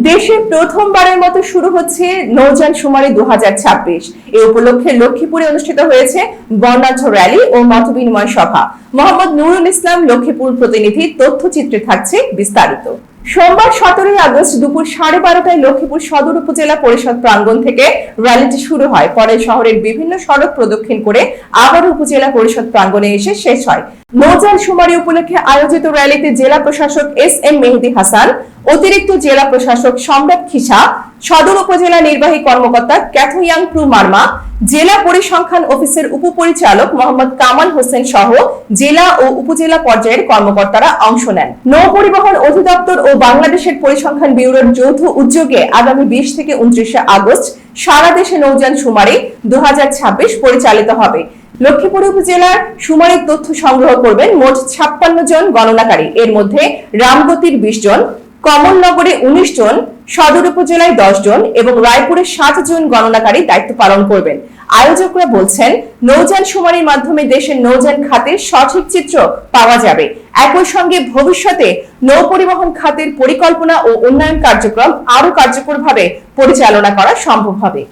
দেশে প্রথমবারের মতো শুরু হচ্ছে নৌযান শুমারি 2026। এই উপলক্ষে লক্ষ্মীপুরে অনুষ্ঠিত হয়েছে বর্ণাঢ্য র্যালি ও মতবিনিময় সভা। মোহাম্মদ নুরুল ইসলাম, লক্ষ্মীপুর প্রতিনিধি। তথ্যচিত্রে থাকছে বিস্তারিত। সোমবার 17 আগস্ট দুপুর 12:30টায় লক্ষ্মীপুর সদর উপজেলা পরিষদ প্রাঙ্গণ থেকে র্যালিটি শুরু হয়। পরে শহরের বিভিন্ন সড়ক প্রদক্ষিণ করে আবার উপজেলা পরিষদ প্রাঙ্গণে এসে শেষ হয়। নৌযান শুমারি উপলক্ষে আয়োজিত র্যালিতে জেলা প্রশাসক এস.এম. মেহেদী হাসান, অতিরিক্ত জেলা প্রশাসক সম্রাট খিসা, সদর উপজেলা নির্বাহী কর্মকর্তা ক্যাথোয়াংপ্রু মার্মা, জেলা পরিসংখ্যান অফিসের উপপরিচালক মোহাম্মদ কামাল হোসেন সহ জেলা ও উপজেলা পর্যায়ের কর্মকর্তারা অংশ নেন। নৌ পরিবহন অধিদপ্তর ও বাংলাদেশের পরিসংখ্যান ব্যুরোর যৌথ উদ্যোগে আগামী 20 থেকে 29 আগস্ট সারা দেশে নৌযান শুমারি 2026 পরিচালিত হবে। লক্ষ্মীপুর উপজেলার শুমারির তথ্য সংগ্রহ করবেন মোট 56 জন গণনাকারী। এর মধ্যে রামগতির 20 জন, কমলনগরে 19 জন, সদর উপজেলায় 10 জন এবং রায়পুরে 7 জন গণনাকারী দায়িত্ব পালন করবেন। আয়োজকরা বলছেন, নৌযান শুমারির মাধ্যমে দেশের নৌযান খাতের সঠিক চিত্র পাওয়া যাবে। একই সঙ্গে ভবিষ্যতে নৌ পরিবহন খাতের পরিকল্পনা ও উন্নয়ন কার্যক্রম আরো কার্যকরভাবে পরিচালনা করা সম্ভব হবে।